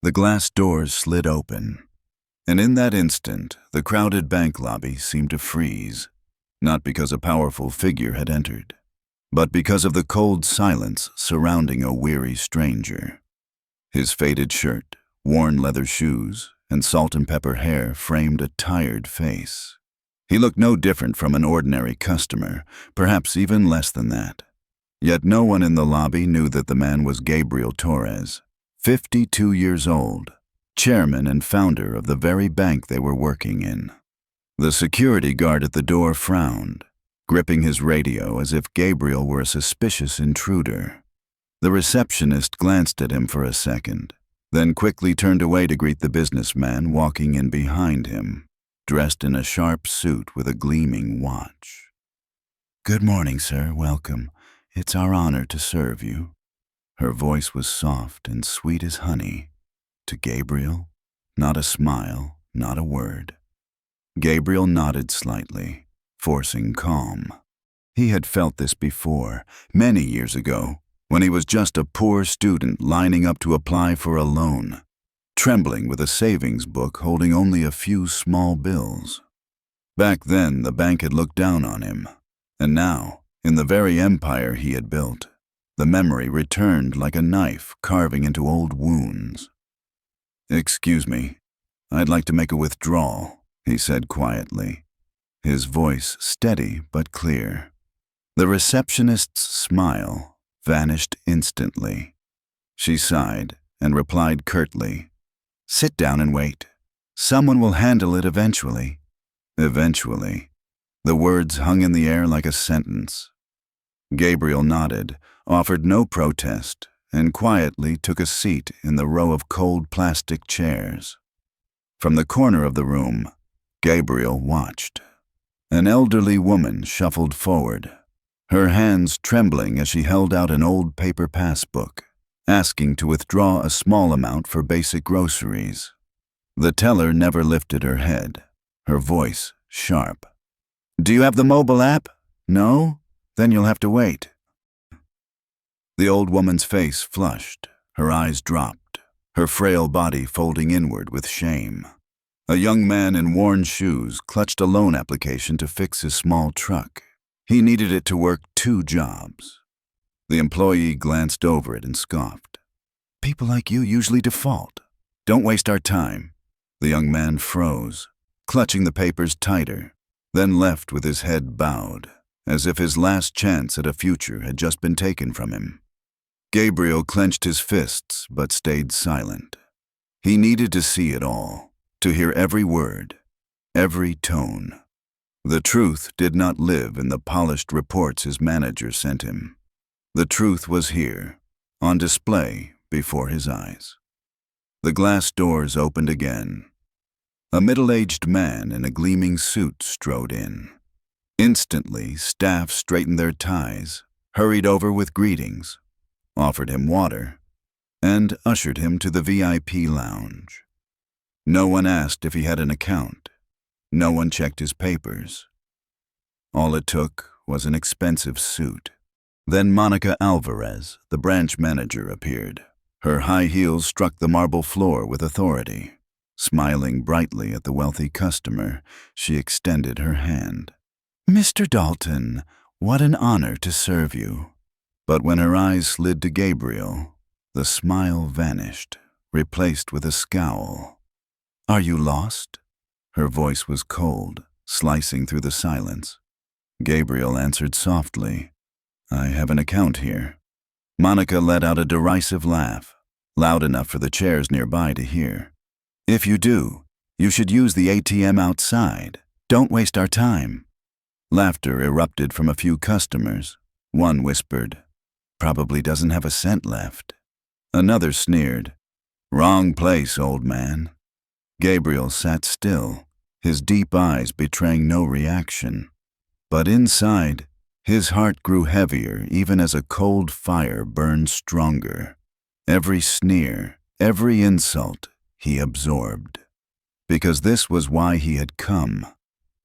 The glass doors slid open, and in that instant, the crowded bank lobby seemed to freeze, not because a powerful figure had entered, but because of the cold silence surrounding a weary stranger. His faded shirt, worn leather shoes, and salt and pepper hair framed a tired face. He looked no different from an ordinary customer, perhaps even less than that. Yet no one in the lobby knew that the man was Gabriel Torres, 52 years old, chairman and founder of the very bank they were working in. The security guard at the door frowned, gripping his radio as if Gabriel were a suspicious intruder. The receptionist glanced at him for a second, then quickly turned away to greet the businessman walking in behind him, dressed in a sharp suit with a gleaming watch. "Good morning, sir. Welcome. It's our honor to serve you." Her voice was soft and sweet as honey. To Gabriel, not a smile, not a word. Gabriel nodded slightly, forcing calm. He had felt this before, many years ago, when he was just a poor student lining up to apply for a loan, trembling with a savings book holding only a few small bills. Back then, the bank had looked down on him, and now, in the very empire he had built, the memory returned like a knife carving into old wounds. "Excuse me, I'd like to make a withdrawal," he said quietly, his voice steady but clear. The receptionist's smile vanished instantly. She sighed and replied curtly, "Sit down and wait. Someone will handle it eventually." Eventually. The words hung in the air like a sentence. Gabriel nodded, offered no protest, and quietly took a seat in the row of cold plastic chairs. From the corner of the room, Gabriel watched. An elderly woman shuffled forward, her hands trembling as she held out an old paper passbook, asking to withdraw a small amount for basic groceries. The teller never lifted her head, her voice sharp. "Do you have the mobile app? No? Then you'll have to wait." The old woman's face flushed, her eyes dropped, her frail body folding inward with shame. A young man in worn shoes clutched a loan application to fix his small truck. He needed it to work 2 jobs. The employee glanced over it and scoffed. "People like you usually default. Don't waste our time." The young man froze, clutching the papers tighter, then left with his head bowed, as if his last chance at a future had just been taken from him. Gabriel clenched his fists but stayed silent. He needed to see it all, to hear every word, every tone. The truth did not live in the polished reports his manager sent him. The truth was here, on display before his eyes. The glass doors opened again. A middle-aged man in a gleaming suit strode in. Instantly, staff straightened their ties, hurried over with greetings, offered him water, and ushered him to the VIP lounge. No one asked if he had an account. No one checked his papers. All it took was an expensive suit. Then Monica Alvarez, the branch manager, appeared. Her high heels struck the marble floor with authority. Smiling brightly at the wealthy customer, she extended her hand. "Mr. Dalton, what an honor to serve you." But when her eyes slid to Gabriel, the smile vanished, replaced with a scowl. "Are you lost?" Her voice was cold, slicing through the silence. Gabriel answered softly, "I have an account here." Monica let out a derisive laugh, loud enough for the chairs nearby to hear. "If you do, you should use the ATM outside. Don't waste our time." Laughter erupted from a few customers. One whispered, "Probably doesn't have a cent left." Another sneered, "Wrong place, old man." Gabriel sat still, his deep eyes betraying no reaction. But inside, his heart grew heavier even as a cold fire burned stronger. Every sneer, every insult, he absorbed. Because this was why he had come,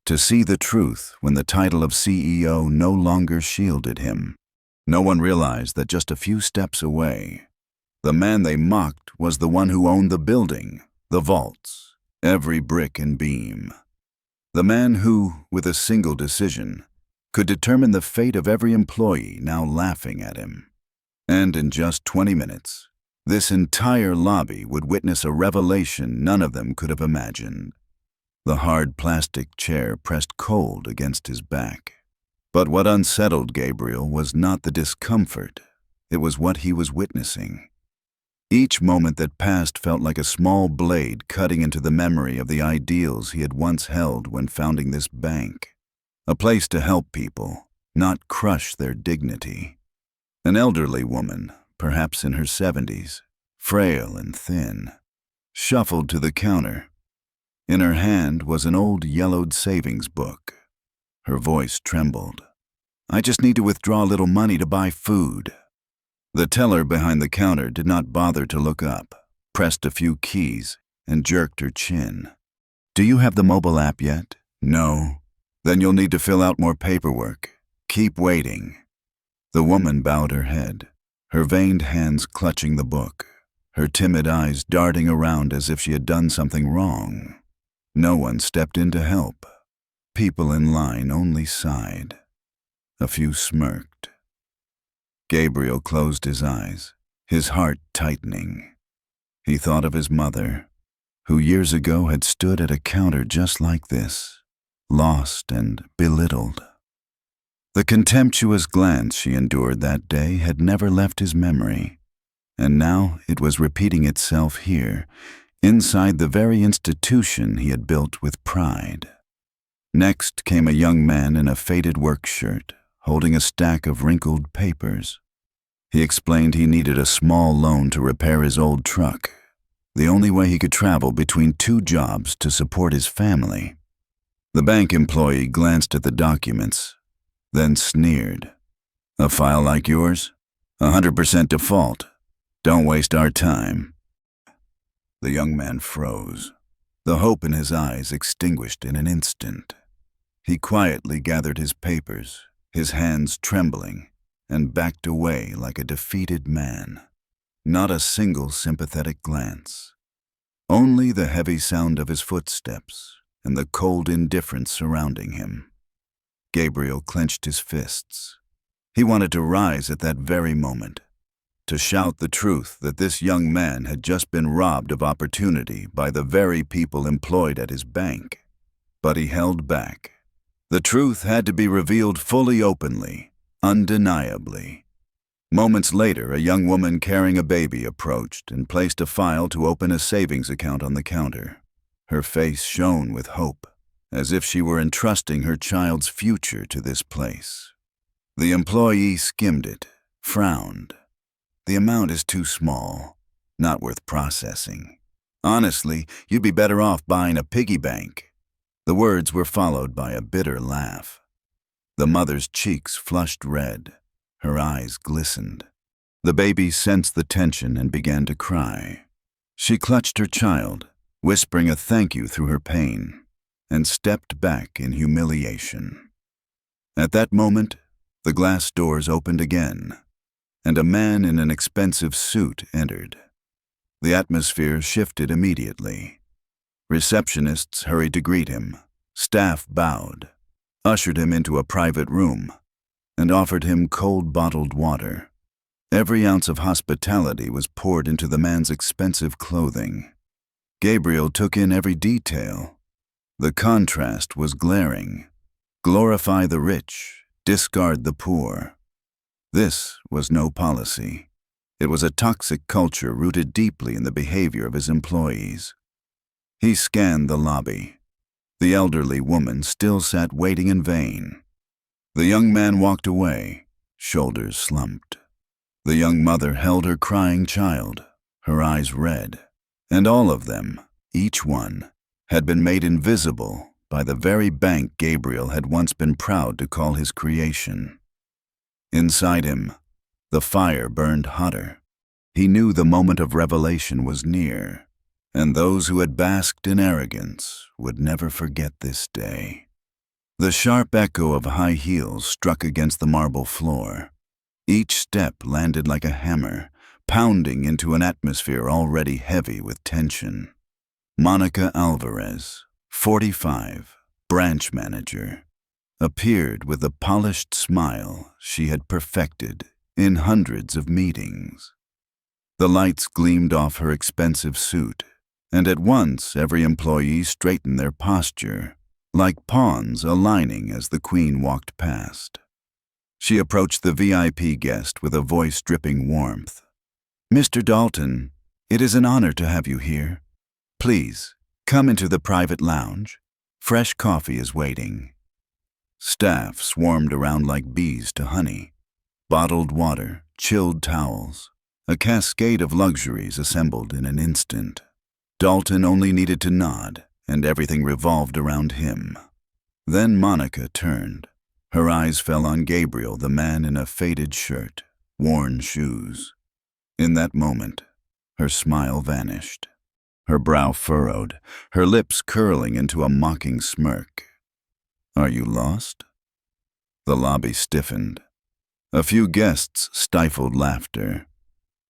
to see the truth when the title of CEO no longer shielded him. No one realized that just a few steps away, The man they mocked was the one who owned the building, the vaults, every brick and beam. The man who, with a single decision, could determine the fate of every employee now laughing at him. And in just 20 minutes, this entire lobby would witness a revelation none of them could have imagined. The hard plastic chair pressed cold against his back. But what unsettled Gabriel was not the discomfort, it was what he was witnessing. Each moment that passed felt like a small blade cutting into the memory of the ideals he had once held when founding this bank. A place to help people, not crush their dignity. An elderly woman, perhaps in her 70s, frail and thin, shuffled to the counter. In her hand was an old yellowed savings book. Her voice trembled. "I just need to withdraw a little money to buy food." The teller behind the counter did not bother to look up, pressed a few keys, and jerked her chin. "Do you have the mobile app yet?" "No." "Then you'll need to fill out more paperwork. Keep waiting." The woman bowed her head, her veined hands clutching the book, her timid eyes darting around as if she had done something wrong. No one stepped in to help. People in line only sighed. A few smirked. Gabriel closed his eyes, his heart tightening. He thought of his mother, who years ago had stood at a counter just like this, lost and belittled. The contemptuous glance she endured that day had never left his memory, and now it was repeating itself here, inside the very institution he had built with pride. Next came a young man in a faded work shirt, holding a stack of wrinkled papers. He explained he needed a small loan to repair his old truck, the only way he could travel between 2 jobs to support his family. The bank employee glanced at the documents, then sneered. "A file like yours? 100% default. Don't waste our time." The young man froze, the hope in his eyes extinguished in an instant. He quietly gathered his papers, his hands trembling, and backed away like a defeated man. Not a single sympathetic glance. Only the heavy sound of his footsteps and the cold indifference surrounding him. Gabriel clenched his fists. He wanted to rise at that very moment, to shout the truth that this young man had just been robbed of opportunity by the very people employed at his bank. But he held back. The truth had to be revealed fully openly, undeniably. Moments later, a young woman carrying a baby approached and placed a file to open a savings account on the counter. Her face shone with hope, as if she were entrusting her child's future to this place. The employee skimmed it, frowned. "The amount is too small, not worth processing. Honestly, you'd be better off buying a piggy bank." The words were followed by a bitter laugh. The mother's cheeks flushed red. Her eyes glistened. The baby sensed the tension and began to cry. She clutched her child, whispering a thank you through her pain, and stepped back in humiliation. At that moment, the glass doors opened again, and a man in an expensive suit entered. The atmosphere shifted immediately. Receptionists hurried to greet him, staff bowed, ushered him into a private room, and offered him cold bottled water. Every ounce of hospitality was poured into the man's expensive clothing. Gabriel took in every detail. The contrast was glaring. Glorify the rich, discard the poor. This was no policy. It was a toxic culture rooted deeply in the behavior of his employees. He scanned the lobby. The elderly woman still sat waiting in vain. The young man walked away, shoulders slumped. The young mother held her crying child, her eyes red, and all of them, each one, had been made invisible by the very bank Gabriel had once been proud to call his creation. Inside him, the fire burned hotter. He knew the moment of revelation was near, and those who had basked in arrogance would never forget this day. The sharp echo of high heels struck against the marble floor. Each step landed like a hammer, pounding into an atmosphere already heavy with tension. Monica Alvarez, 45, branch manager, appeared with the polished smile she had perfected in hundreds of meetings. The lights gleamed off her expensive suit, and at once every employee straightened their posture, like pawns aligning as the queen walked past. She approached the VIP guest with a voice dripping warmth. "Mr. Dalton, it is an honor to have you here. Please, come into the private lounge. Fresh coffee is waiting." Staff swarmed around like bees to honey. Bottled water, chilled towels, a cascade of luxuries assembled in an instant. Dalton only needed to nod, and everything revolved around him. Then Monica turned. Her eyes fell on Gabriel, the man in a faded shirt, worn shoes. In that moment, her smile vanished. Her brow furrowed, her lips curling into a mocking smirk. "Are you lost?" The lobby stiffened. A few guests stifled laughter.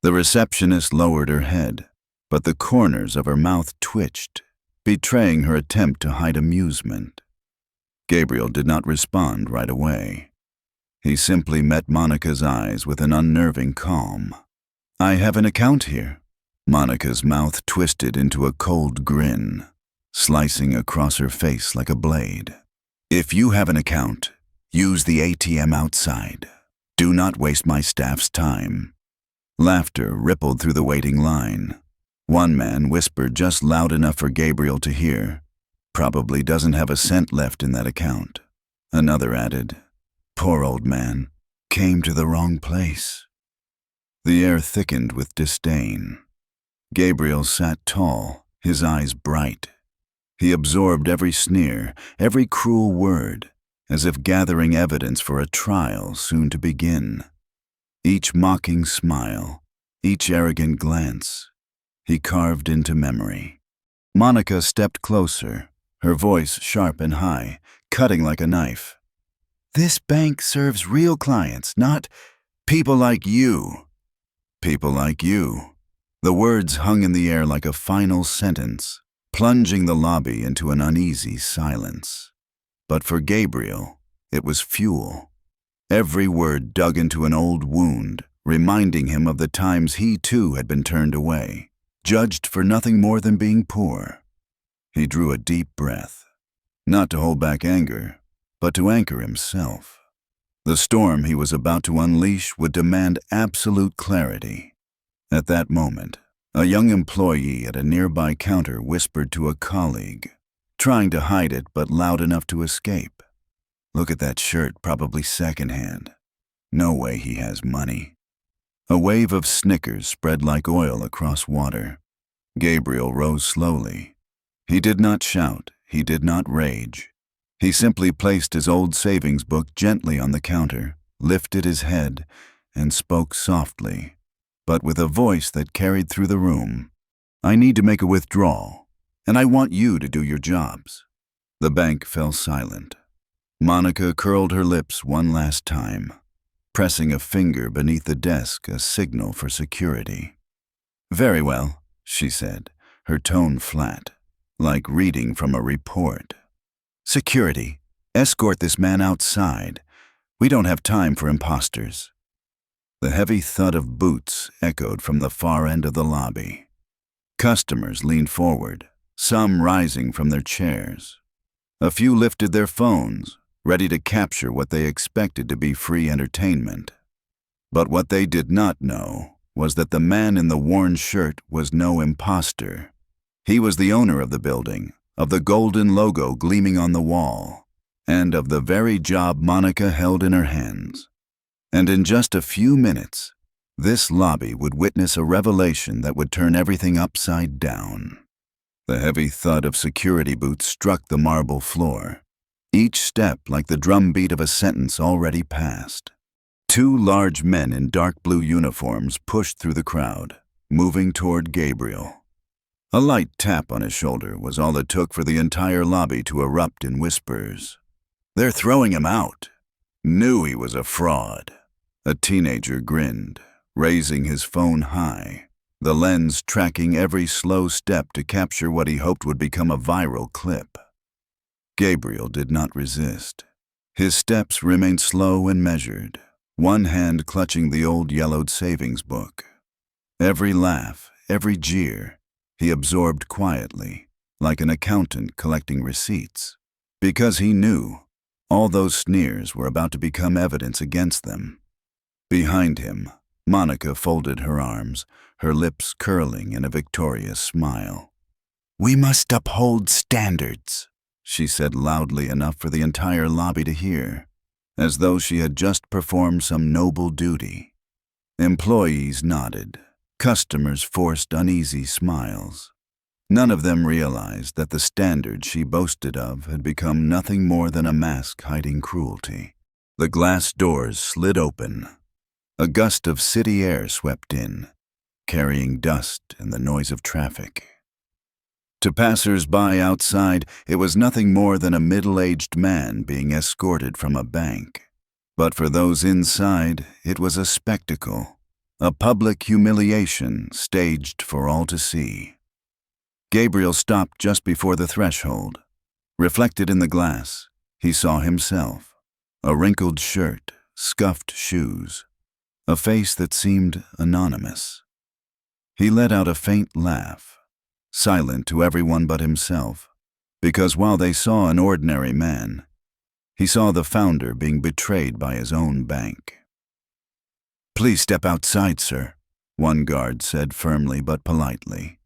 The receptionist lowered her head, but the corners of her mouth twitched, betraying her attempt to hide amusement. Gabriel did not respond right away. He simply met Monica's eyes with an unnerving calm. "I have an account here." Monica's mouth twisted into a cold grin, slicing across her face like a blade. "If you have an account, use the ATM outside. Do not waste my staff's time." Laughter rippled through the waiting line. One man whispered just loud enough for Gabriel to hear, "Probably doesn't have a cent left in that account." Another added, "Poor old man, came to the wrong place." The air thickened with disdain. Gabriel sat tall, his eyes bright. He absorbed every sneer, every cruel word, as if gathering evidence for a trial soon to begin. Each mocking smile, each arrogant glance, he carved into memory. Monica stepped closer, her voice sharp and high, cutting like a knife. "This bank serves real clients, not people like you." "People like you." The words hung in the air like a final sentence, plunging the lobby into an uneasy silence. But for Gabriel, it was fuel. Every word dug into an old wound, reminding him of the times he too had been turned away, judged for nothing more than being poor. He drew a deep breath, not to hold back anger, but to anchor himself. The storm he was about to unleash would demand absolute clarity. At that moment, a young employee at a nearby counter whispered to a colleague, trying to hide it but loud enough to escape. "Look at that shirt, probably secondhand. No way he has money." A wave of snickers spread like oil across water. Gabriel rose slowly. He did not shout, he did not rage. He simply placed his old savings book gently on the counter, lifted his head, and spoke softly, but with a voice that carried through the room. "I need to make a withdrawal, and I want you to do your jobs." The bank fell silent. Monica curled her lips one last time, pressing a finger beneath the desk, a signal for security. "Very well," she said, her tone flat, like reading from a report. "Security, escort this man outside. We don't have time for imposters." The heavy thud of boots echoed from the far end of the lobby. Customers leaned forward, some rising from their chairs. A few lifted their phones, ready to capture what they expected to be free entertainment. But what they did not know was that the man in the worn shirt was no imposter. He was the owner of the building, of the golden logo gleaming on the wall, and of the very job Monica held in her hands. And in just a few minutes, this lobby would witness a revelation that would turn everything upside down. The heavy thud of security boots struck the marble floor, each step like the drumbeat of a sentence already passed. Two large men in dark blue uniforms pushed through the crowd, moving toward Gabriel. A light tap on his shoulder was all it took for the entire lobby to erupt in whispers. "They're throwing him out." "Knew he was a fraud." A teenager grinned, raising his phone high, the lens tracking every slow step to capture what he hoped would become a viral clip. Gabriel did not resist. His steps remained slow and measured, one hand clutching the old yellowed savings book. Every laugh, every jeer, he absorbed quietly, like an accountant collecting receipts, because he knew all those sneers were about to become evidence against them. Behind him, Monica folded her arms, her lips curling in a victorious smile. "We must uphold standards," she said loudly enough for the entire lobby to hear, as though she had just performed some noble duty. Employees nodded. Customers forced uneasy smiles. None of them realized that the standard she boasted of had become nothing more than a mask hiding cruelty. The glass doors slid open. A gust of city air swept in, carrying dust and the noise of traffic. To passers-by outside, it was nothing more than a middle-aged man being escorted from a bank. But for those inside, it was a spectacle, a public humiliation staged for all to see. Gabriel stopped just before the threshold. Reflected in the glass, he saw himself, a wrinkled shirt, scuffed shoes, a face that seemed anonymous. He let out a faint laugh, silent to everyone but himself, because while they saw an ordinary man, he saw the founder being betrayed by his own bank. "Please step outside, sir," one guard said firmly but politely.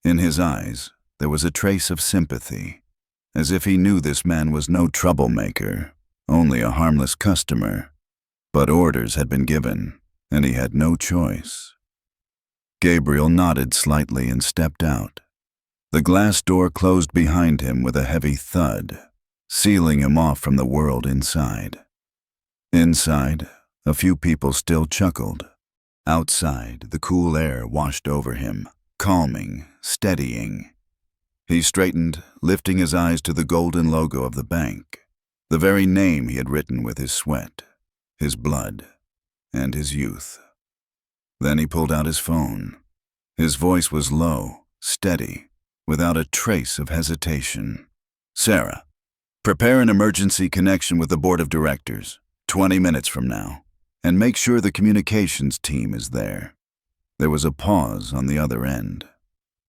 In his eyes, there was a trace of sympathy, as if he knew this man was no troublemaker, only a harmless customer. But orders had been given, and he had no choice. Gabriel nodded slightly and stepped out. The glass door closed behind him with a heavy thud, sealing him off from the world inside. Inside, a few people still chuckled. Outside, the cool air washed over him, calming, steadying. He straightened, lifting his eyes to the golden logo of the bank, the very name he had written with his sweat, his blood, and his youth. Then he pulled out his phone. His voice was low, steady, without a trace of hesitation. "Sarah, prepare an emergency connection with the board of directors, 20 minutes from now, and make sure the communications team is there." There was a pause on the other end.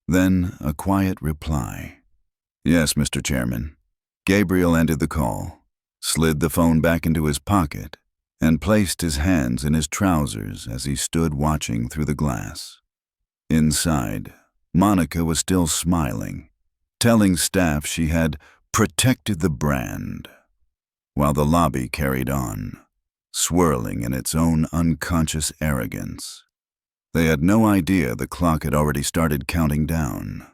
Then a quiet reply. "Yes, Mr. Chairman." Gabriel ended the call, slid the phone back into his pocket, and placed his hands in his trousers as he stood watching through the glass. Inside, Monica was still smiling, telling staff she had protected the brand, while the lobby carried on, swirling in its own unconscious arrogance. They had no idea the clock had already started counting down.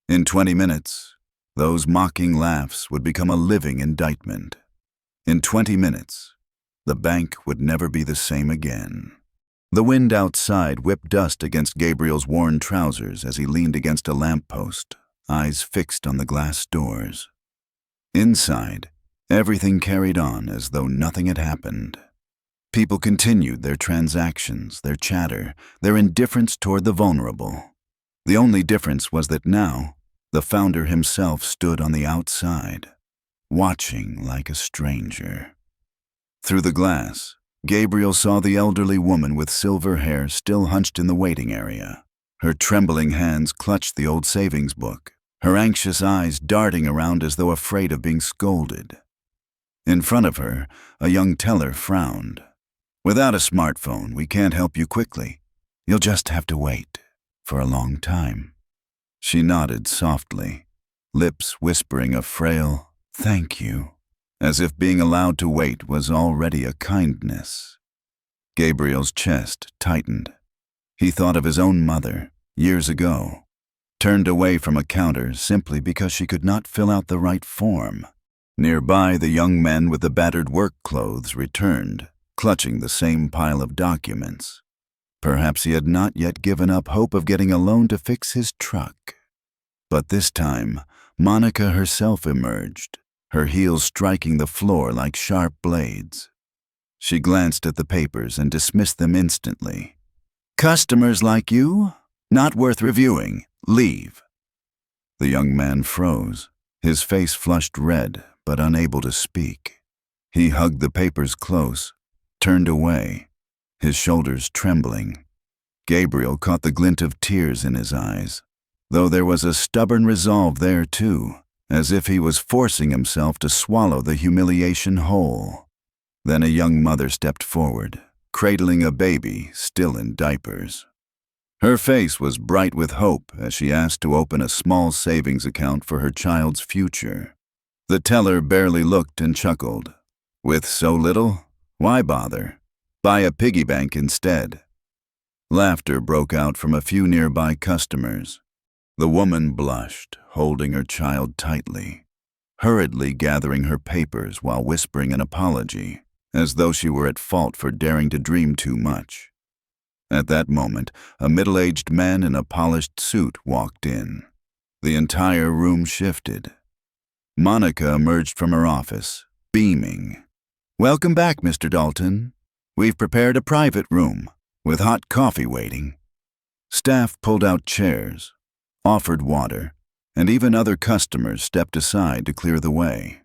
In 20 minutes, those mocking laughs would become a living indictment. In 20 minutes, the bank would never be the same again. The wind outside whipped dust against Gabriel's worn trousers as he leaned against a lamppost, eyes fixed on the glass doors. Inside, everything carried on as though nothing had happened. People continued their transactions, their chatter, their indifference toward the vulnerable. The only difference was that now, the founder himself stood on the outside, watching like a stranger. Through the glass, Gabriel saw the elderly woman with silver hair still hunched in the waiting area. Her trembling hands clutched the old savings book, her anxious eyes darting around as though afraid of being scolded. In front of her, a young teller frowned. "Without a smartphone, we can't help you quickly. You'll just have to wait for a long time." She nodded softly, lips whispering a frail, "Thank you," as if being allowed to wait was already a kindness. Gabriel's chest tightened. He thought of his own mother, years ago, turned away from a counter simply because she could not fill out the right form. Nearby, the young men with the battered work clothes returned, clutching the same pile of documents. Perhaps he had not yet given up hope of getting a loan to fix his truck. But this time, Monica herself emerged, her heels striking the floor like sharp blades. She glanced at the papers and dismissed them instantly. Customers like you? Not worth reviewing. Leave. The young man froze, his face flushed red, but unable to speak. He hugged the papers close, turned away, his shoulders trembling. Gabriel caught the glint of tears in his eyes, though there was a stubborn resolve there too, as if he was forcing himself to swallow the humiliation whole. Then a young mother stepped forward, cradling a baby still in diapers. Her face was bright with hope as she asked to open a small savings account for her child's future. The teller barely looked and chuckled. With so little, why bother? Buy a piggy bank instead. Laughter broke out from a few nearby customers. The woman blushed, holding her child tightly, hurriedly gathering her papers while whispering an apology, as though she were at fault for daring to dream too much. At that moment, a middle-aged man in a polished suit walked in. The entire room shifted. Monica emerged from her office, beaming. "Welcome back, Mr. Dalton. We've prepared a private room, with hot coffee waiting." Staff pulled out chairs, offered water, and even other customers stepped aside to clear the way.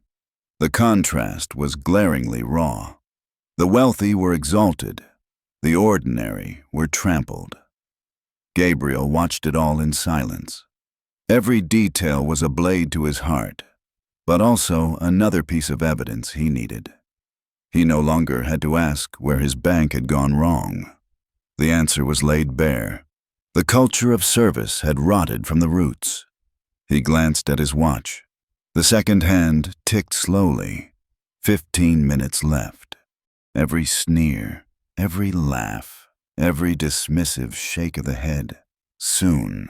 The contrast was glaringly raw. The wealthy were exalted. The ordinary were trampled. Gabriel watched it all in silence. Every detail was a blade to his heart, but also another piece of evidence he needed. He no longer had to ask where his bank had gone wrong. The answer was laid bare. The culture of service had rotted from the roots. He glanced at his watch. The second hand ticked slowly. 15 minutes left. Every sneer, every laugh, every dismissive shake of the head. Soon,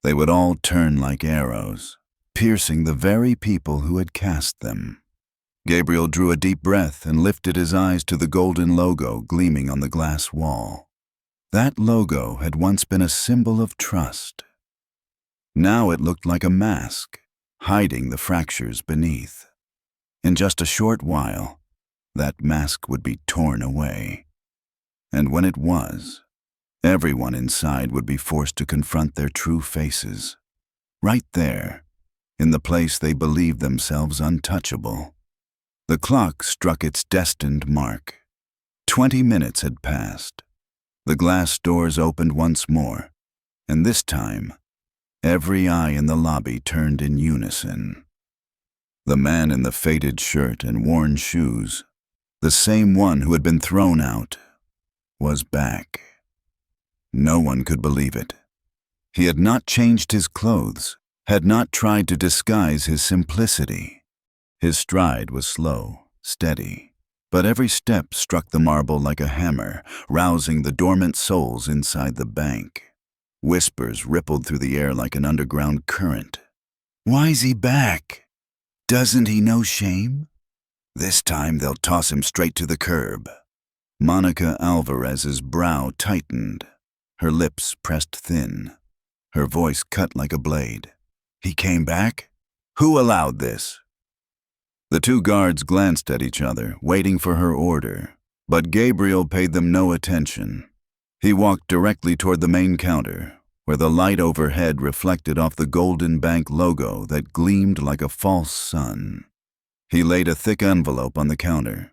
they would all turn like arrows, piercing the very people who had cast them. Gabriel drew a deep breath and lifted his eyes to the golden logo gleaming on the glass wall. That logo had once been a symbol of trust. Now it looked like a mask, hiding the fractures beneath. In just a short while, that mask would be torn away. And when it was, everyone inside would be forced to confront their true faces. Right there, in the place they believed themselves untouchable. The clock struck its destined mark. 20 minutes had passed. The glass doors opened once more, and this time, every eye in the lobby turned in unison. The man in the faded shirt and worn shoes, the same one who had been thrown out, was back. No one could believe it. He had not changed his clothes, had not tried to disguise his simplicity. His stride was slow, steady, but every step struck the marble like a hammer, rousing the dormant souls inside the bank. Whispers rippled through the air like an underground current. "Why's he back? Doesn't he know shame? This time they'll toss him straight to the curb." Monica Alvarez's brow tightened, her lips pressed thin, her voice cut like a blade. "He came back? Who allowed this?" The two guards glanced at each other, waiting for her order, but Gabriel paid them no attention. He walked directly toward the main counter, where the light overhead reflected off the golden bank logo that gleamed like a false sun. He laid a thick envelope on the counter.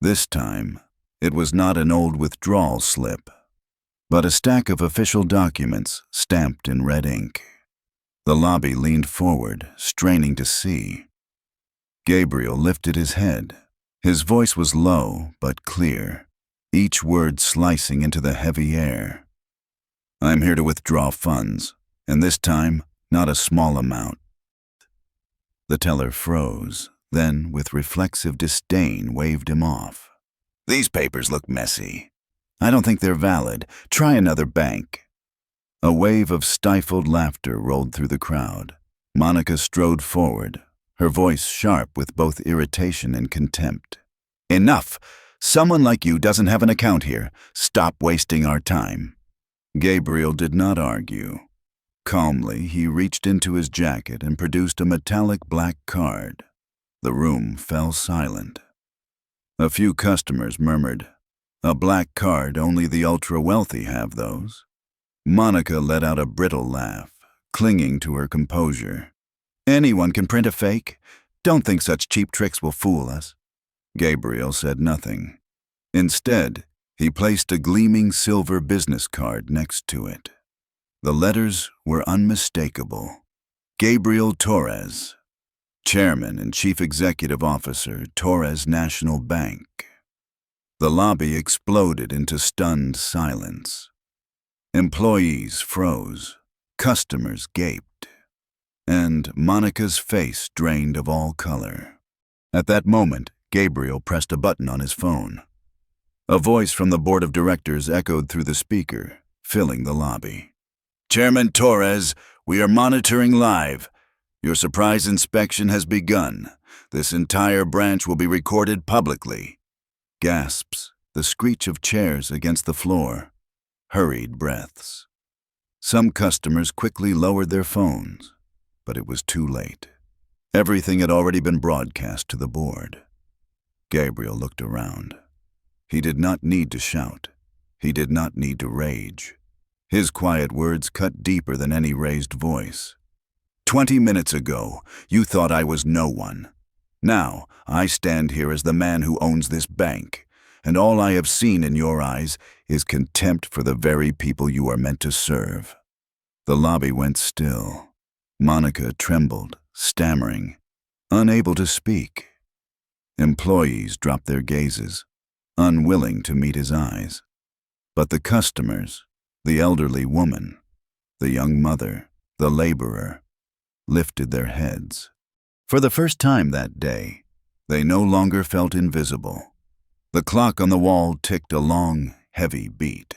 This time, it was not an old withdrawal slip, but a stack of official documents stamped in red ink. The lobby leaned forward, straining to see. Gabriel lifted his head. His voice was low but clear, each word slicing into the heavy air. "I'm here to withdraw funds, and this time, not a small amount." The teller froze, then, with reflexive disdain, waved him off. "These papers look messy. I don't think they're valid. Try another bank." A wave of stifled laughter rolled through the crowd. Monica strode forward, her voice sharp with both irritation and contempt. "Enough! Someone like you doesn't have an account here. Stop wasting our time." Gabriel did not argue. Calmly, he reached into his jacket and produced a metallic black card. The room fell silent. A few customers murmured, A black card, only the ultra-wealthy have those. Monica let out a brittle laugh, clinging to her composure. Anyone can print a fake. Don't think such cheap tricks will fool us. Gabriel said nothing. Instead, he placed a gleaming silver business card next to it. The letters were unmistakable. Gabriel Torres, Chairman and Chief Executive Officer, Torres National Bank. The lobby exploded into stunned silence. Employees froze, customers gaped, and Monica's face drained of all color. At that moment, Gabriel pressed a button on his phone. A voice from the board of directors echoed through the speaker, filling the lobby. Chairman Torres, we are monitoring live. Your surprise inspection has begun. This entire branch will be recorded publicly. Gasps, the screech of chairs against the floor, hurried breaths. Some customers quickly lowered their phones, but it was too late. Everything had already been broadcast to the board. Gabriel looked around. He did not need to shout. He did not need to rage. His quiet words cut deeper than any raised voice. 20 minutes ago, you thought I was no one. Now, I stand here as the man who owns this bank, and all I have seen in your eyes is contempt for the very people you are meant to serve. The lobby went still. Monica trembled, stammering, unable to speak. Employees dropped their gazes, unwilling to meet his eyes. But the customers, the elderly woman, the young mother, the laborer, lifted their heads. For the first time that day, they no longer felt invisible. The clock on the wall ticked a long, heavy beat.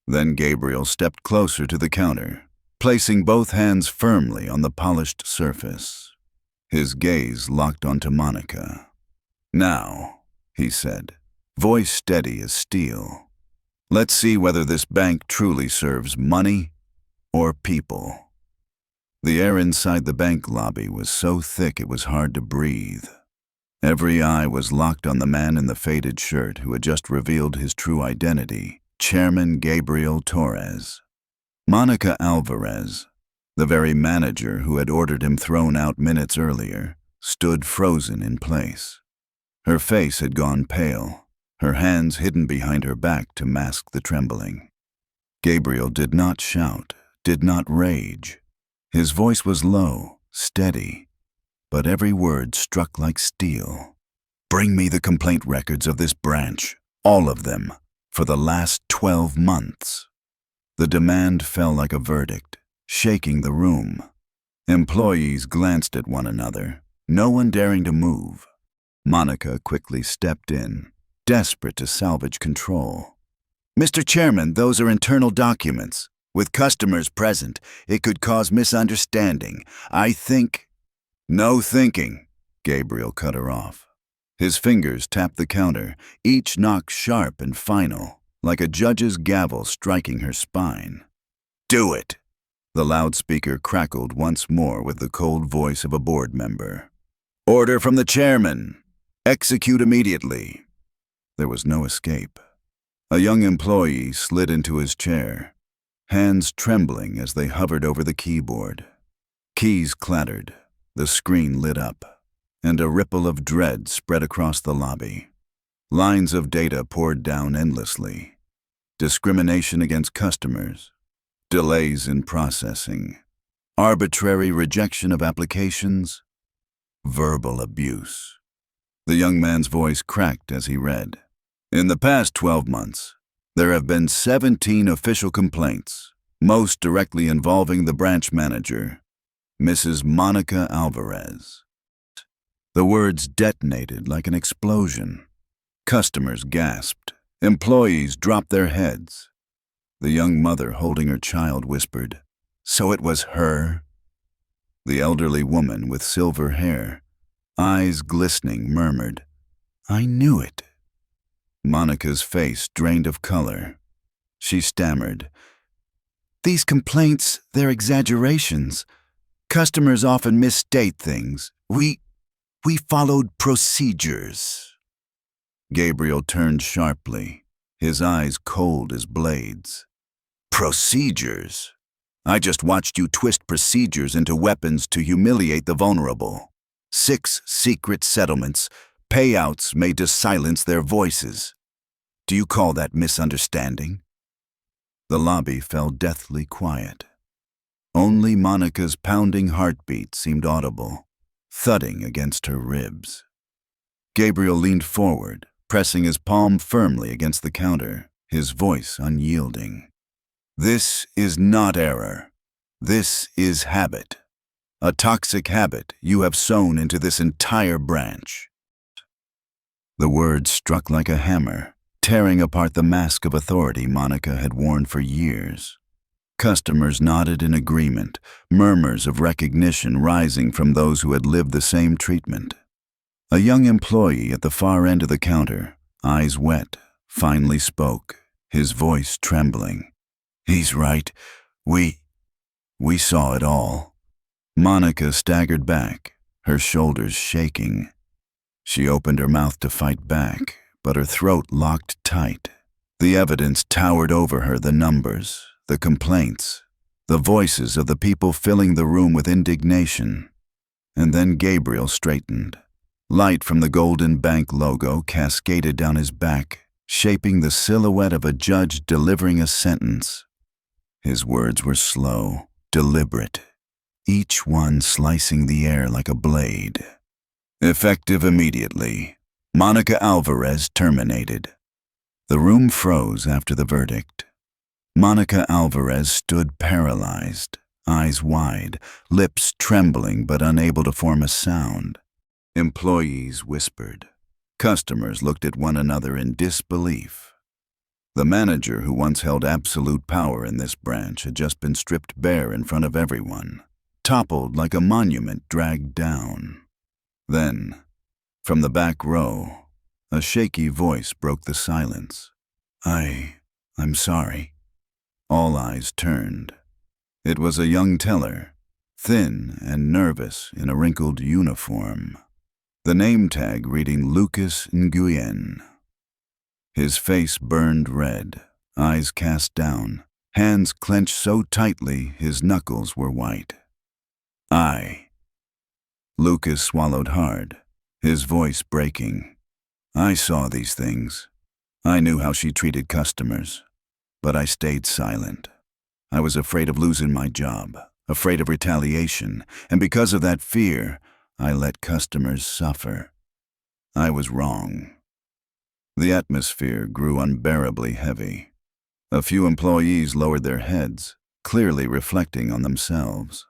Then Gabriel stepped closer to the counter, placing both hands firmly on the polished surface. His gaze locked onto Monica. Now, he said, voice steady as steel, let's see whether this bank truly serves money or people. The air inside the bank lobby was so thick it was hard to breathe. Every eye was locked on the man in the faded shirt who had just revealed his true identity, Chairman Gabriel Torres. Monica Alvarez, the very manager who had ordered him thrown out minutes earlier, stood frozen in place. Her face had gone pale, her hands hidden behind her back to mask the trembling. Gabriel did not shout, did not rage. His voice was low, steady, but every word struck like steel. Bring me the complaint records of this branch, all of them, for the last 12 months. The demand fell like a verdict, shaking the room. Employees glanced at one another, no one daring to move. Monica quickly stepped in, desperate to salvage control. Mr. Chairman, those are internal documents. With customers present, it could cause misunderstanding. I think— No thinking, Gabriel cut her off. His fingers tapped the counter, each knock sharp and final, like a judge's gavel striking her spine. Do it! The loudspeaker crackled once more with the cold voice of a board member. Order from the chairman! Execute immediately! There was no escape. A young employee slid into his chair, hands trembling as they hovered over the keyboard. Keys clattered, the screen lit up, and a ripple of dread spread across the lobby. Lines of data poured down endlessly. Discrimination against customers, delays in processing, arbitrary rejection of applications, verbal abuse. The young man's voice cracked as he read. In the past 12 months, there have been 17 official complaints, most directly involving the branch manager, Mrs. Monica Alvarez. The words detonated like an explosion. Customers gasped. Employees dropped their heads. The young mother holding her child whispered, "So it was her?" The elderly woman with silver hair, eyes glistening, murmured, "I knew it." Monica's face drained of color. She stammered, "These complaints, they're exaggerations. Customers often misstate things. We followed procedures." Gabriel turned sharply, his eyes cold as blades. Procedures? I just watched you twist procedures into weapons to humiliate the vulnerable. 6 secret settlements, payouts made to silence their voices. Do you call that misunderstanding? The lobby fell deathly quiet. Only Monica's pounding heartbeat seemed audible, thudding against her ribs. Gabriel leaned forward, pressing his palm firmly against the counter, his voice unyielding. This is not error. This is habit. A toxic habit you have sown into this entire branch. The words struck like a hammer, tearing apart the mask of authority Monica had worn for years. Customers nodded in agreement, murmurs of recognition rising from those who had lived the same treatment. A young employee at the far end of the counter, eyes wet, finally spoke, his voice trembling. He's right. We saw it all. Monica staggered back, her shoulders shaking. She opened her mouth to fight back, but her throat locked tight. The evidence towered over her, the numbers, the complaints, the voices of the people filling the room with indignation. And then Gabriel straightened. Light from the Golden Bank logo cascaded down his back, shaping the silhouette of a judge delivering a sentence. His words were slow, deliberate, each one slicing the air like a blade. Effective immediately. Monica Alvarez terminated. The room froze after the verdict. Monica Alvarez stood paralyzed, eyes wide, lips trembling but unable to form a sound. Employees whispered. Customers looked at one another in disbelief. The manager who once held absolute power in this branch had just been stripped bare in front of everyone, toppled like a monument dragged down. Then, from the back row, a shaky voice broke the silence. I'm sorry. All eyes turned. It was a young teller, thin and nervous in a wrinkled uniform. The name tag reading Lucas Nguyen. His face burned red, eyes cast down, hands clenched so tightly his knuckles were white. Lucas swallowed hard, his voice breaking. I saw these things. I knew how she treated customers, but I stayed silent. I was afraid of losing my job, afraid of retaliation, and because of that fear, I let customers suffer. I was wrong. The atmosphere grew unbearably heavy. A few employees lowered their heads, clearly reflecting on themselves.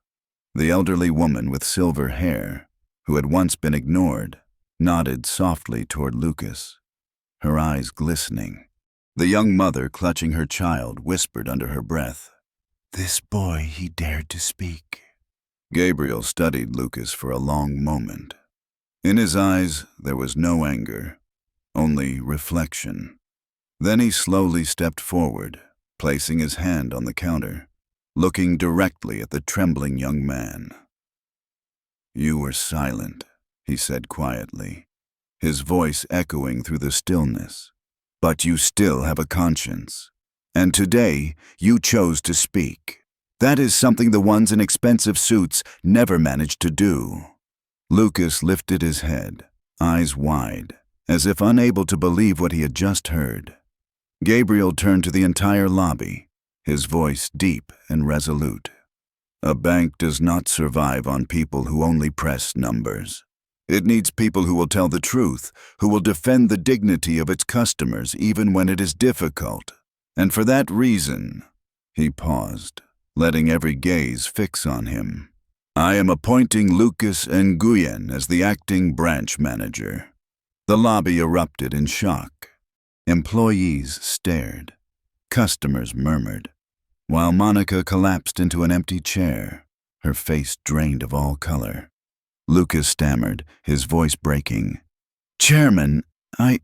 The elderly woman with silver hair, who had once been ignored, nodded softly toward Lucas, her eyes glistening. The young mother, clutching her child, whispered under her breath, "This boy, he dared to speak." Gabriel studied Lucas for a long moment. In his eyes, there was no anger, only reflection. Then he slowly stepped forward, placing his hand on the counter, looking directly at the trembling young man. "You were silent," he said quietly, his voice echoing through the stillness. "But you still have a conscience. And today, you chose to speak. That is something the ones in expensive suits never managed to do." Lucas lifted his head, eyes wide, as if unable to believe what he had just heard. Gabriel turned to the entire lobby, his voice deep and resolute. "A bank does not survive on people who only press numbers. It needs people who will tell the truth, who will defend the dignity of its customers even when it is difficult. And for that reason," he paused, letting every gaze fix on him, "I am appointing Lucas Nguyen as the acting branch manager." The lobby erupted in shock. Employees stared. Customers murmured, while Monica collapsed into an empty chair, her face drained of all color. Lucas stammered, his voice breaking. "Chairman, I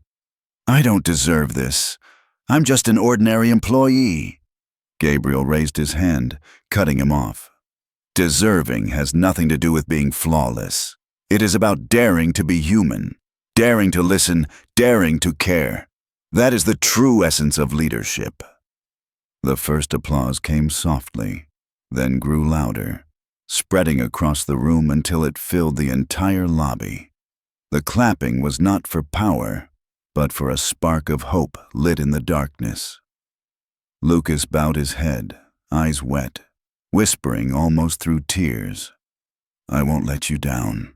don't deserve this. I'm just an ordinary employee." Gabriel raised his hand, cutting him off. "Deserving has nothing to do with being flawless. It is about daring to be human, daring to listen, daring to care. That is the true essence of leadership." The first applause came softly, then grew louder, spreading across the room until it filled the entire lobby. The clapping was not for power, but for a spark of hope lit in the darkness. Lucas bowed his head, eyes wet, whispering almost through tears, "I won't let you down."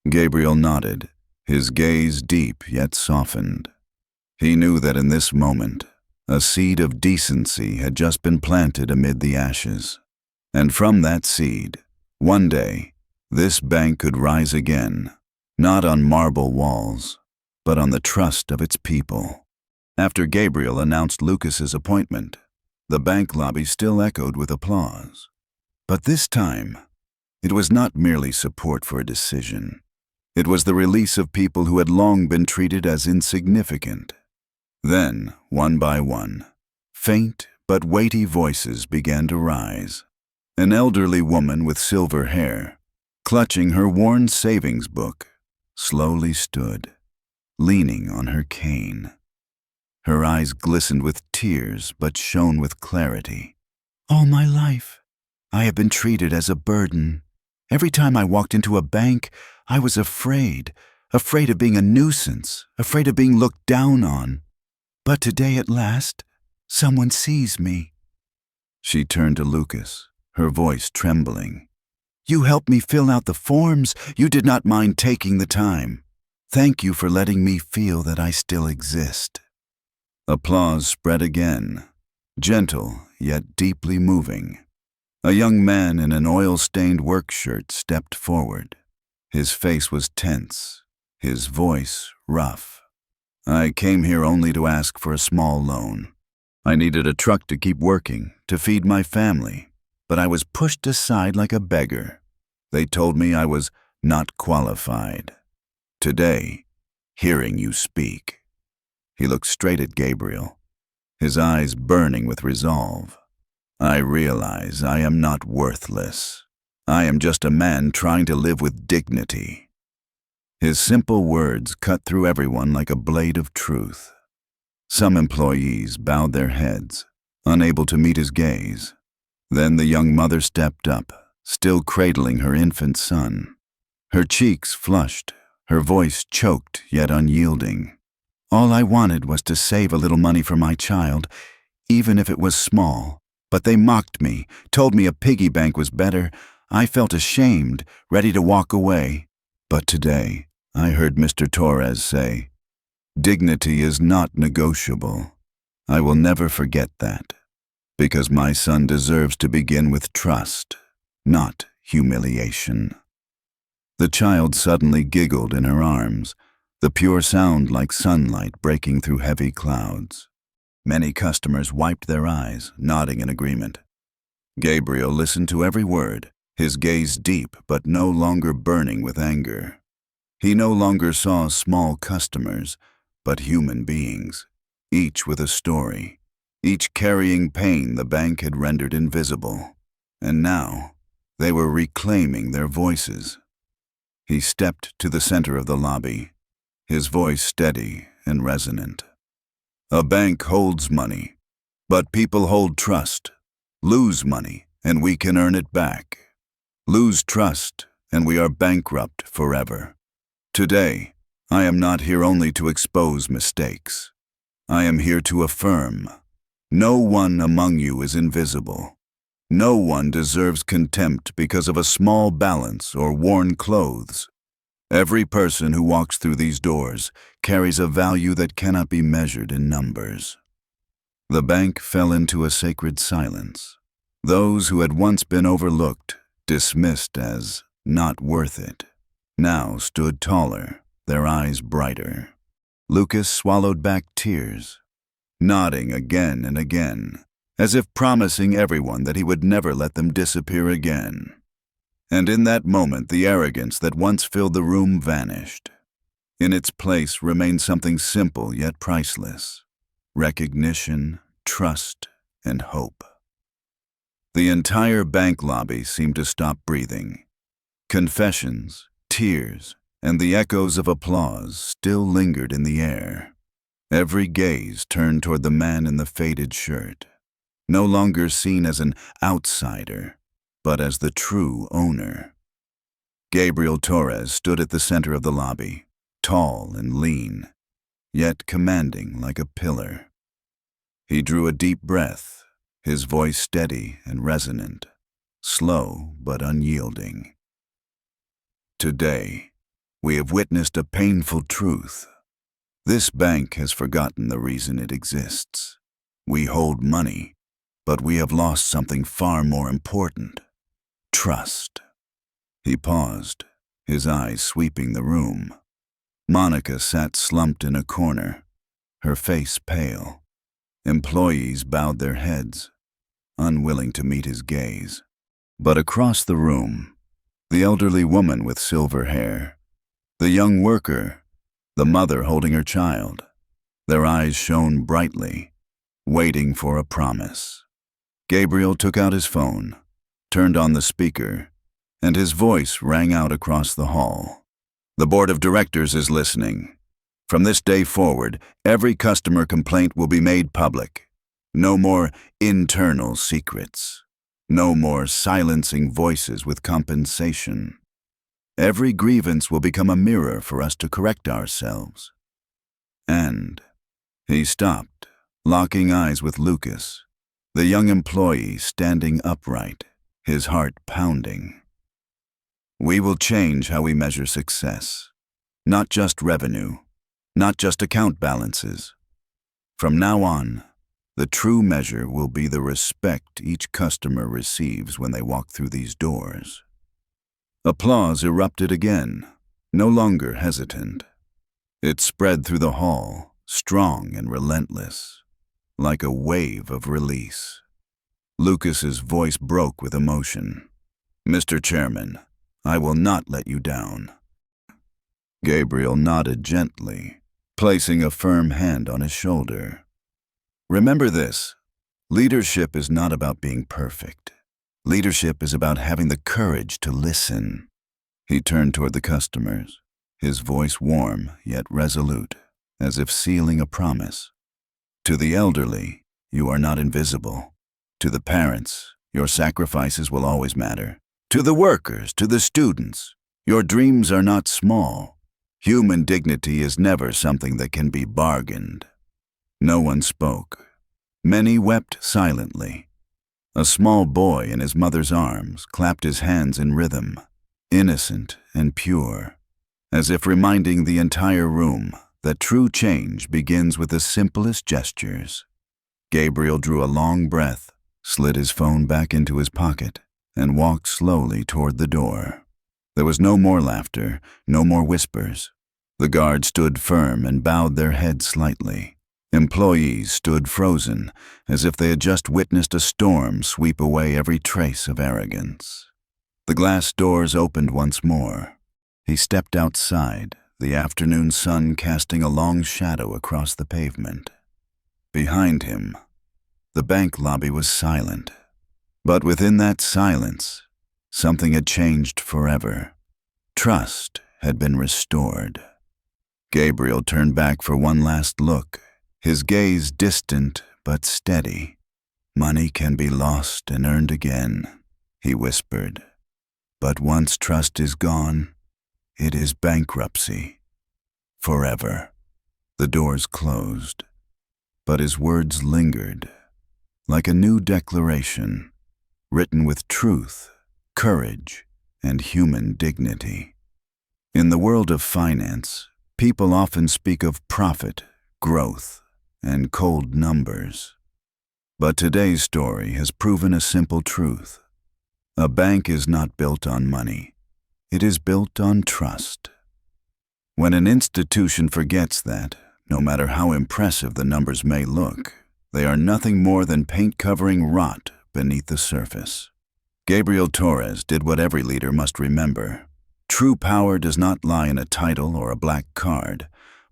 Gabriel nodded, his gaze deep yet softened. He knew that in this moment, a seed of decency had just been planted amid the ashes. And from that seed, one day, this bank could rise again, not on marble walls, but on the trust of its people. After Gabriel announced Lucas's appointment, the bank lobby still echoed with applause. But this time, it was not merely support for a decision. It was the release of people who had long been treated as insignificant. Then, one by one, faint but weighty voices began to rise. An elderly woman with silver hair, clutching her worn savings book, slowly stood, leaning on her cane. Her eyes glistened with tears but shone with clarity. "All my life, I have been treated as a burden. Every time I walked into a bank, I was afraid of being a nuisance, afraid of being looked down on. But today at last, someone sees me." She turned to Lucas, her voice trembling. "You helped me fill out the forms. You did not mind taking the time. Thank you for letting me feel that I still exist." Applause spread again, gentle yet deeply moving. A young man in an oil-stained work shirt stepped forward. His face was tense, his voice rough. "I came here only to ask for a small loan. I needed a truck to keep working, to feed my family, but I was pushed aside like a beggar. They told me I was not qualified. Today, hearing you speak." He looked straight at Gabriel, his eyes burning with resolve. "I realize I am not worthless. I am just a man trying to live with dignity." His simple words cut through everyone like a blade of truth. Some employees bowed their heads, unable to meet his gaze. Then the young mother stepped up, still cradling her infant son. Her cheeks flushed, her voice choked yet unyielding. "All I wanted was to save a little money for my child, even if it was small. But they mocked me, told me a piggy bank was better. I felt ashamed, ready to walk away. But today, I heard Mr. Torres say, 'Dignity is not negotiable.' I will never forget that, because my son deserves to begin with trust, not humiliation." The child suddenly giggled in her arms, the pure sound like sunlight breaking through heavy clouds. Many customers wiped their eyes, nodding in agreement. Gabriel listened to every word, his gaze deep but no longer burning with anger. He no longer saw small customers, but human beings, each with a story, each carrying pain the bank had rendered invisible. And now, they were reclaiming their voices. He stepped to the center of the lobby, his voice steady and resonant. "A bank holds money, but people hold trust. Lose money, and we can earn it back. Lose trust, and we are bankrupt forever. Today, I am not here only to expose mistakes. I am here to affirm, no one among you is invisible. No one deserves contempt because of a small balance or worn clothes. Every person who walks through these doors carries a value that cannot be measured in numbers." The bank fell into a sacred silence. Those who had once been overlooked, dismissed as not worth it, now stood taller, their eyes brighter. Lucas swallowed back tears, nodding again and again, as if promising everyone that he would never let them disappear again. And in that moment, the arrogance that once filled the room vanished. In its place remained something simple yet priceless: recognition, trust, and hope. The entire bank lobby seemed to stop breathing. Confessions, tears, and the echoes of applause still lingered in the air. Every gaze turned toward the man in the faded shirt, no longer seen as an outsider, but as the true owner. Gabriel Torres stood at the center of the lobby, tall and lean, yet commanding like a pillar. He drew a deep breath, his voice steady and resonant, slow but unyielding. Today, we have witnessed a painful truth. This bank has forgotten the reason it exists. We hold money, but we have lost something far more important: trust. He paused, his eyes sweeping the room. Monica sat slumped in a corner, her face pale. Employees bowed their heads, unwilling to meet his gaze. But across the room, the elderly woman with silver hair, the young worker, the mother holding her child, their eyes shone brightly, waiting for a promise. Gabriel took out his phone, turned on the speaker, and his voice rang out across the hall. The board of directors is listening. From this day forward, every customer complaint will be made public. No more internal secrets. No more silencing voices with compensation. Every grievance will become a mirror for us to correct ourselves. And he stopped, locking eyes with Lucas, the young employee standing upright, his heart pounding. We will change how we measure success. Not just revenue, not just account balances. From now on, the true measure will be the respect each customer receives when they walk through these doors. Applause erupted again, no longer hesitant. It spread through the hall, strong and relentless, like a wave of release. Lucas's voice broke with emotion. "Mr. Chairman, I will not let you down." Gabriel nodded gently, placing a firm hand on his shoulder. "Remember this, leadership is not about being perfect. Leadership is about having the courage to listen." He turned toward the customers, his voice warm yet resolute, as if sealing a promise. "To the elderly, you are not invisible. To the parents, your sacrifices will always matter. To the workers, to the students, your dreams are not small. Human dignity is never something that can be bargained." No one spoke. Many wept silently. A small boy in his mother's arms clapped his hands in rhythm, innocent and pure, as if reminding the entire room that true change begins with the simplest gestures. Gabriel drew a long breath, slid his phone back into his pocket, and walked slowly toward the door. There was no more laughter, no more whispers. The guards stood firm and bowed their heads slightly. Employees stood frozen, as if they had just witnessed a storm sweep away every trace of arrogance. The glass doors opened once more. He stepped outside, the afternoon sun casting a long shadow across the pavement. Behind him, the bank lobby was silent. But within that silence, something had changed forever. Trust had been restored. Gabriel turned back for one last look, his gaze distant but steady. "Money can be lost and earned again," he whispered. "But once trust is gone, it is bankruptcy. Forever." The doors closed, but his words lingered, like a new declaration, written with truth, courage, and human dignity. In the world of finance, people often speak of profit, growth, and cold numbers. But today's story has proven a simple truth. A bank is not built on money. It is built on trust. When an institution forgets that, no matter how impressive the numbers may look, they are nothing more than paint covering rot beneath the surface. Gabriel Torres did what every leader must remember. True power does not lie in a title or a black card,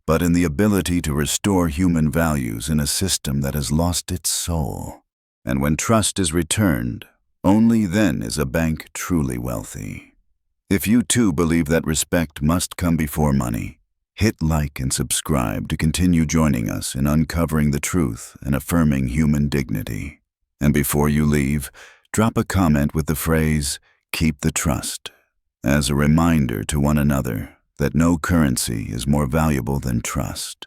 but in the ability to restore human values in a system that has lost its soul. And when trust is returned, only then is a bank truly wealthy. If you too believe that respect must come before money, Hit like and subscribe to continue joining us in uncovering the truth and affirming human dignity. And before you leave, drop a comment with the phrase, "Keep the trust," as a reminder to one another that no currency is more valuable than trust.